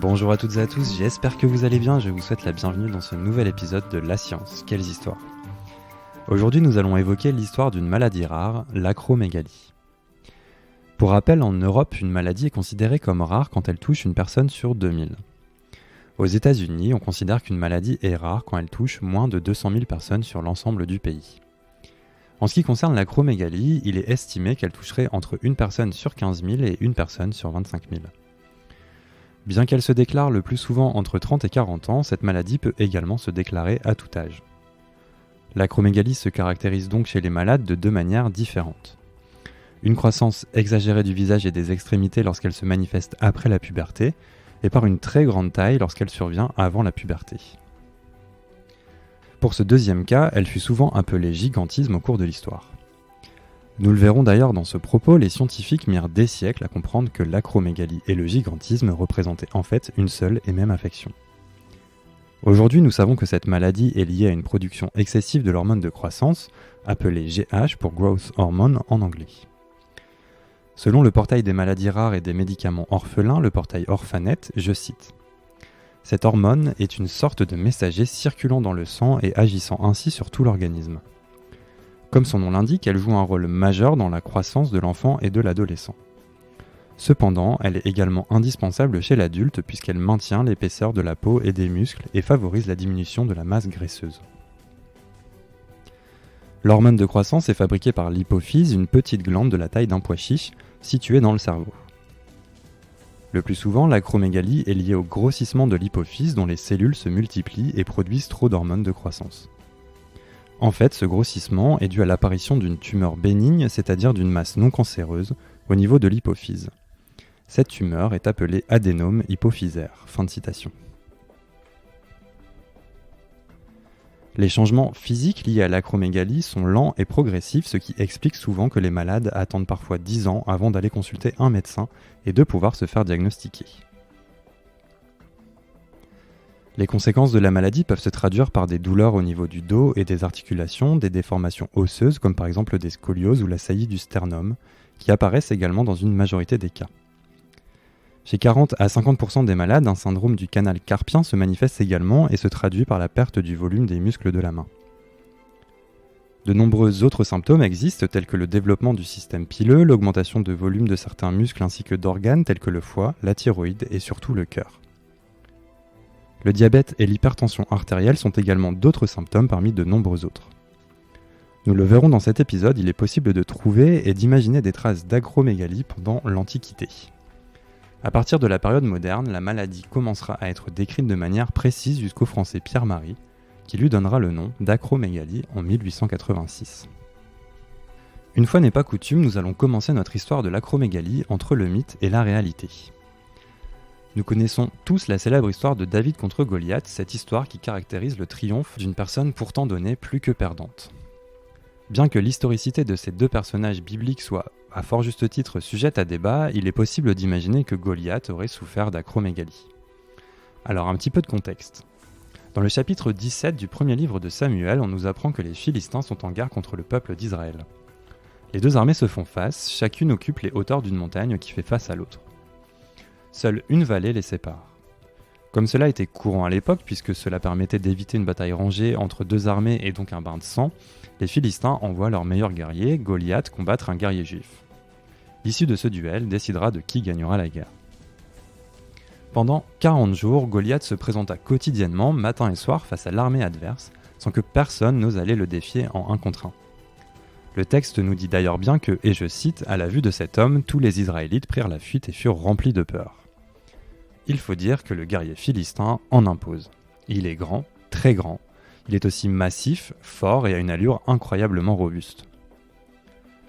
Bonjour à toutes et à tous, j'espère que vous allez bien, je vous souhaite la bienvenue dans ce nouvel épisode de La Science, quelles histoires. Aujourd'hui nous allons évoquer l'histoire d'une maladie rare, l'acromégalie. Pour rappel, en Europe, une maladie est considérée comme rare quand elle touche une personne sur 2000. Aux États-Unis, on considère qu'une maladie est rare quand elle touche moins de 200 000 personnes sur l'ensemble du pays. En ce qui concerne l'acromégalie, il est estimé qu'elle toucherait entre une personne sur 15 000 et une personne sur 25 000. Bien qu'elle se déclare le plus souvent entre 30 et 40 ans, cette maladie peut également se déclarer à tout âge. L'acromégalie se caractérise donc chez les malades de deux manières différentes. Une croissance exagérée du visage et des extrémités lorsqu'elle se manifeste après la puberté, et par une très grande taille lorsqu'elle survient avant la puberté. Pour ce deuxième cas, elle fut souvent appelée gigantisme au cours de l'histoire. Nous le verrons d'ailleurs dans ce propos, les scientifiques mirent des siècles à comprendre que l'acromégalie et le gigantisme représentaient en fait une seule et même affection. Aujourd'hui, nous savons que cette maladie est liée à une production excessive de l'hormone de croissance, appelée GH pour Growth Hormone en anglais. Selon le portail des maladies rares et des médicaments orphelins, le portail Orphanet, je cite: « Cette hormone est une sorte de messager circulant dans le sang et agissant ainsi sur tout l'organisme. Comme son nom l'indique, elle joue un rôle majeur dans la croissance de l'enfant et de l'adolescent. Cependant, elle est également indispensable chez l'adulte puisqu'elle maintient l'épaisseur de la peau et des muscles et favorise la diminution de la masse graisseuse. » L'hormone de croissance est fabriquée par l'hypophyse, une petite glande de la taille d'un pois chiche, située dans le cerveau. Le plus souvent, l'acromégalie est liée au grossissement de l'hypophyse dont les cellules se multiplient et produisent trop d'hormones de croissance. En fait, ce grossissement est dû à l'apparition d'une tumeur bénigne, c'est-à-dire d'une masse non cancéreuse, au niveau de l'hypophyse. Cette tumeur est appelée adénome hypophysaire. Fin de citation. Les changements physiques liés à l'acromégalie sont lents et progressifs, ce qui explique souvent que les malades attendent parfois 10 ans avant d'aller consulter un médecin et de pouvoir se faire diagnostiquer. Les conséquences de la maladie peuvent se traduire par des douleurs au niveau du dos et des articulations, des déformations osseuses comme par exemple des scolioses ou la saillie du sternum, qui apparaissent également dans une majorité des cas. Chez 40 à 50% des malades, un syndrome du canal carpien se manifeste également et se traduit par la perte du volume des muscles de la main. De nombreux autres symptômes existent tels que le développement du système pileux, l'augmentation de volume de certains muscles ainsi que d'organes tels que le foie, la thyroïde et surtout le cœur. Le diabète et l'hypertension artérielle sont également d'autres symptômes parmi de nombreux autres. Nous le verrons dans cet épisode, il est possible de trouver et d'imaginer des traces d'acromégalie pendant l'Antiquité. À partir de la période moderne, la maladie commencera à être décrite de manière précise jusqu'au français Pierre Marie, qui lui donnera le nom d'acromégalie en 1886. Une fois n'est pas coutume, nous allons commencer notre histoire de l'acromégalie entre le mythe et la réalité. Nous connaissons tous la célèbre histoire de David contre Goliath, cette histoire qui caractérise le triomphe d'une personne pourtant donnée plus que perdante. Bien que l'historicité de ces deux personnages bibliques soit à fort juste titre sujette à débat, il est possible d'imaginer que Goliath aurait souffert d'acromégalie. Alors un petit peu de contexte. Dans le chapitre 17 du premier livre de Samuel, on nous apprend que les Philistins sont en guerre contre le peuple d'Israël. Les deux armées se font face, chacune occupe les hauteurs d'une montagne qui fait face à l'autre. Seule une vallée les sépare. Comme cela était courant à l'époque, puisque cela permettait d'éviter une bataille rangée entre deux armées et donc un bain de sang, les Philistins envoient leur meilleur guerrier, Goliath, combattre un guerrier juif. L'issue de ce duel décidera de qui gagnera la guerre. Pendant 40 jours, Goliath se présenta quotidiennement, matin et soir, face à l'armée adverse, sans que personne n'ose aller le défier en 1 contre 1. Le texte nous dit d'ailleurs bien que, et je cite, « À la vue de cet homme, tous les Israélites prirent la fuite et furent remplis de peur. » Il faut dire que le guerrier philistin en impose. Il est grand, très grand. Il est aussi massif, fort et a une allure incroyablement robuste.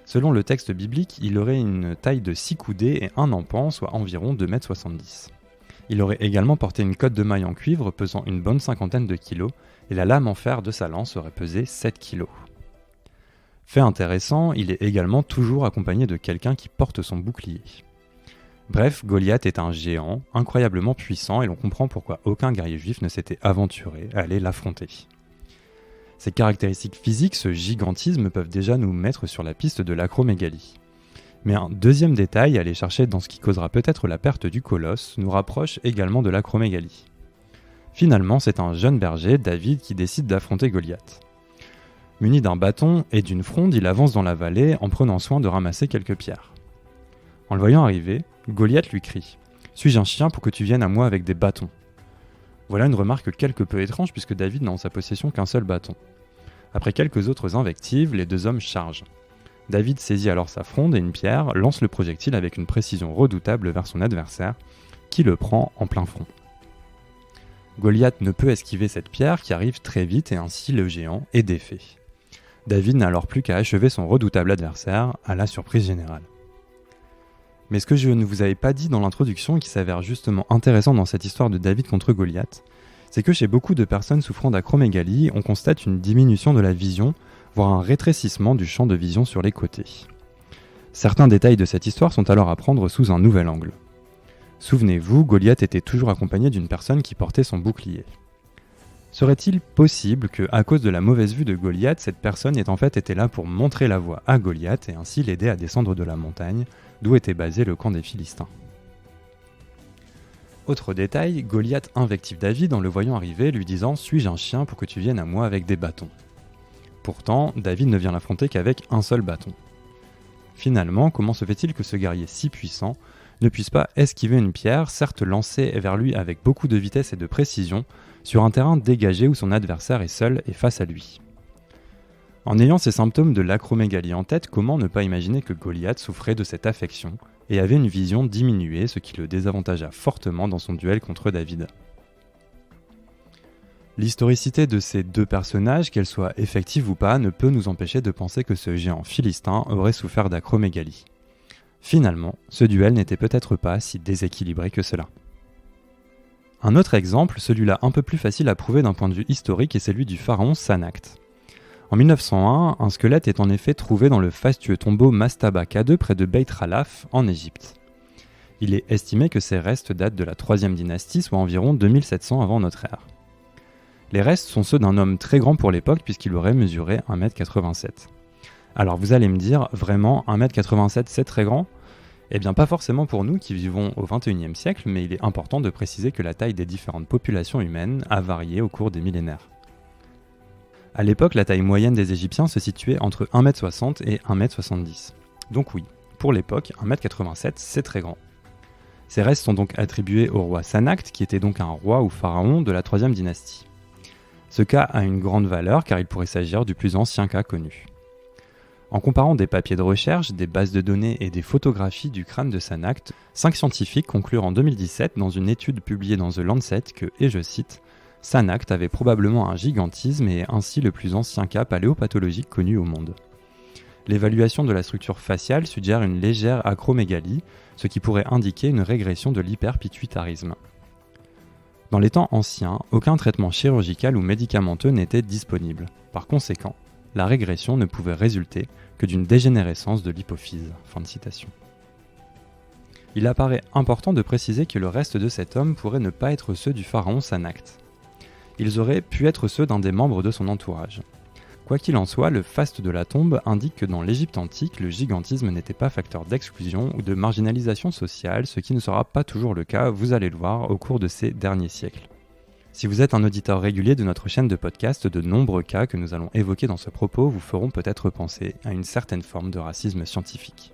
Selon le texte biblique, il aurait une taille de 6 coudées et 1 empan, soit environ 2,70 m. Il aurait également porté une cotte de maille en cuivre pesant une bonne 50aine de kilos, et la lame en fer de sa lance aurait pesé 7 kilos. Fait intéressant, il est également toujours accompagné de quelqu'un qui porte son bouclier. Bref, Goliath est un géant, incroyablement puissant, et l'on comprend pourquoi aucun guerrier juif ne s'était aventuré à aller l'affronter. Ces caractéristiques physiques, ce gigantisme, peuvent déjà nous mettre sur la piste de l'acromégalie. Mais un deuxième détail à aller chercher dans ce qui causera peut-être la perte du colosse nous rapproche également de l'acromégalie. Finalement, c'est un jeune berger, David, qui décide d'affronter Goliath. Muni d'un bâton et d'une fronde, il avance dans la vallée en prenant soin de ramasser quelques pierres. En le voyant arriver, Goliath lui crie « Suis-je un chien pour que tu viennes à moi avec des bâtons ?» Voilà une remarque quelque peu étrange puisque David n'a en sa possession qu'un seul bâton. Après quelques autres invectives, les deux hommes chargent. David saisit alors sa fronde et une pierre, lance le projectile avec une précision redoutable vers son adversaire, qui le prend en plein front. Goliath ne peut esquiver cette pierre qui arrive très vite et ainsi le géant est défait. David n'a alors plus qu'à achever son redoutable adversaire, à la surprise générale. Mais ce que je ne vous avais pas dit dans l'introduction et qui s'avère justement intéressant dans cette histoire de David contre Goliath, c'est que chez beaucoup de personnes souffrant d'acromégalie, on constate une diminution de la vision, voire un rétrécissement du champ de vision sur les côtés. Certains détails de cette histoire sont alors à prendre sous un nouvel angle. Souvenez-vous, Goliath était toujours accompagné d'une personne qui portait son bouclier. Serait-il possible que, à cause de la mauvaise vue de Goliath, cette personne ait en fait été là pour montrer la voie à Goliath et ainsi l'aider à descendre de la montagne, d'où était basé le camp des Philistins? Autre détail, Goliath invective David en le voyant arriver, lui disant « Suis-je un chien pour que tu viennes à moi avec des bâtons ?» Pourtant, David ne vient l'affronter qu'avec un seul bâton. Finalement, comment se fait-il que ce guerrier si puissant ne puisse pas esquiver une pierre, certes lancée vers lui avec beaucoup de vitesse et de précision, sur un terrain dégagé où son adversaire est seul et face à lui? En ayant ces symptômes de l'acromégalie en tête, comment ne pas imaginer que Goliath souffrait de cette affection et avait une vision diminuée, ce qui le désavantagea fortement dans son duel contre David. L'historicité de ces deux personnages, qu'elle soit effective ou pas, ne peut nous empêcher de penser que ce géant philistin aurait souffert d'acromégalie. Finalement, ce duel n'était peut-être pas si déséquilibré que cela. Un autre exemple, celui-là un peu plus facile à prouver d'un point de vue historique, est celui du pharaon Sanakht. En 1901, un squelette est en effet trouvé dans le fastueux tombeau Mastaba II près de Beit Khalaf, en Égypte. Il est estimé que ces restes datent de la 3e dynastie, soit environ 2700 avant notre ère. Les restes sont ceux d'un homme très grand pour l'époque puisqu'il aurait mesuré 1m87. Alors vous allez me dire, vraiment 1m87 c'est très grand ? Eh bien pas forcément pour nous qui vivons au XXIe siècle, mais il est important de préciser que la taille des différentes populations humaines a varié au cours des millénaires. À l'époque, la taille moyenne des Égyptiens se situait entre 1m60 et 1m70. Donc oui, pour l'époque, 1m87 c'est très grand. Ces restes sont donc attribués au roi Sanakht, qui était donc un roi ou pharaon de la 3e dynastie. Ce cas a une grande valeur car il pourrait s'agir du plus ancien cas connu. En comparant des papiers de recherche, des bases de données et des photographies du crâne de Sanakht, 5 scientifiques conclurent en 2017 dans une étude publiée dans The Lancet que, et je cite, « Sanakht avait probablement un gigantisme et est ainsi le plus ancien cas paléopathologique connu au monde. » L'évaluation de la structure faciale suggère une légère acromégalie, ce qui pourrait indiquer une régression de l'hyperpituitarisme. Dans les temps anciens, aucun traitement chirurgical ou médicamenteux n'était disponible. Par conséquent, la régression ne pouvait résulter que d'une dégénérescence de l'hypophyse. Fin de citation. Il apparaît important de préciser que le reste de cet homme pourrait ne pas être ceux du pharaon Sanakht. Ils auraient pu être ceux d'un des membres de son entourage. Quoi qu'il en soit, le faste de la tombe indique que dans l'Égypte antique, le gigantisme n'était pas facteur d'exclusion ou de marginalisation sociale, ce qui ne sera pas toujours le cas, vous allez le voir, au cours de ces derniers siècles. Si vous êtes un auditeur régulier de notre chaîne de podcast, de nombreux cas que nous allons évoquer dans ce propos vous feront peut-être penser à une certaine forme de racisme scientifique.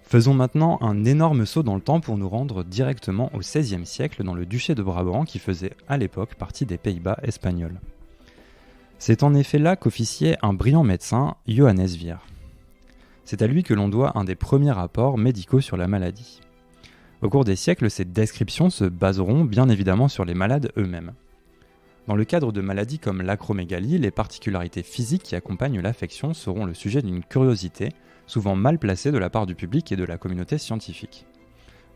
Faisons maintenant un énorme saut dans le temps pour nous rendre directement au XVIe siècle dans le duché de Brabant qui faisait à l'époque partie des Pays-Bas espagnols. C'est en effet là qu'officiait un brillant médecin, Johannes Vir. C'est à lui que l'on doit un des premiers rapports médicaux sur la maladie. Au cours des siècles, ces descriptions se baseront bien évidemment sur les malades eux-mêmes. Dans le cadre de maladies comme l'acromégalie, les particularités physiques qui accompagnent l'affection seront le sujet d'une curiosité, souvent mal placée de la part du public et de la communauté scientifique.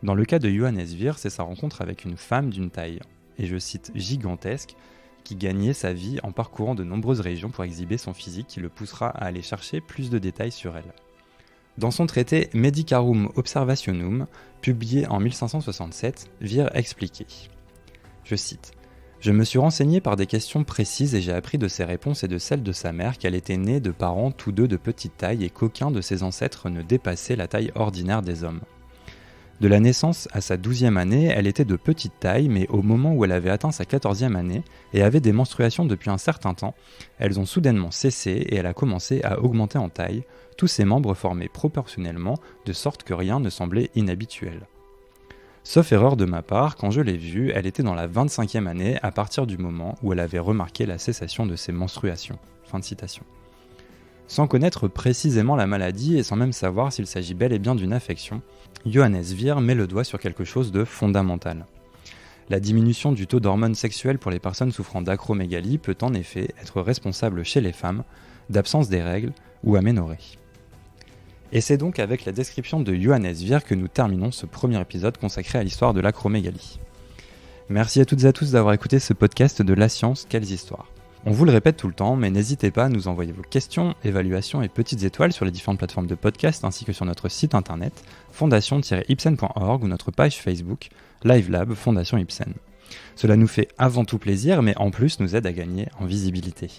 Dans le cas de Johannes Vir, c'est sa rencontre avec une femme d'une taille, et je cite gigantesque, qui gagnait sa vie en parcourant de nombreuses régions pour exhiber son physique qui le poussera à aller chercher plus de détails sur elle. Dans son traité Medicarum Observationum, publié en 1567, Vir expliquait, je cite, « Je me suis renseigné par des questions précises et j'ai appris de ses réponses et de celles de sa mère qu'elle était née de parents tous deux de petite taille et qu'aucun de ses ancêtres ne dépassait la taille ordinaire des hommes. De la naissance à sa 12e année, elle était de petite taille, mais au moment où elle avait atteint sa 14e année et avait des menstruations depuis un certain temps, elles ont soudainement cessé et elle a commencé à augmenter en taille, tous ses membres formés proportionnellement, de sorte que rien ne semblait inhabituel. Sauf erreur de ma part, quand je l'ai vue, elle était dans la 25e année à partir du moment où elle avait remarqué la cessation de ses menstruations. Fin de citation. Sans connaître précisément la maladie et sans même savoir s'il s'agit bel et bien d'une affection, Johannes Vir met le doigt sur quelque chose de fondamental. La diminution du taux d'hormones sexuelles pour les personnes souffrant d'acromégalie peut en effet être responsable chez les femmes d'absence des règles ou aménorrhée. Et c'est donc avec la description de Johannes Vir que nous terminons ce premier épisode consacré à l'histoire de l'acromégalie. Merci à toutes et à tous d'avoir écouté ce podcast de La Science, Quelles Histoires. On vous le répète tout le temps, mais n'hésitez pas à nous envoyer vos questions, évaluations et petites étoiles sur les différentes plateformes de podcast ainsi que sur notre site internet fondation-ipsen.org ou notre page Facebook LiveLab Fondation Ipsen. Cela nous fait avant tout plaisir, mais en plus nous aide à gagner en visibilité.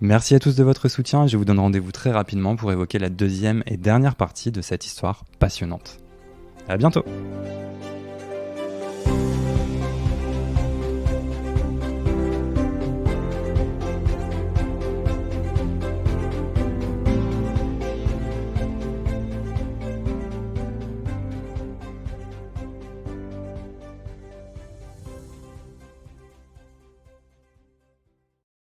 Merci à tous de votre soutien et je vous donne rendez-vous très rapidement pour évoquer la deuxième et dernière partie de cette histoire passionnante. À bientôt!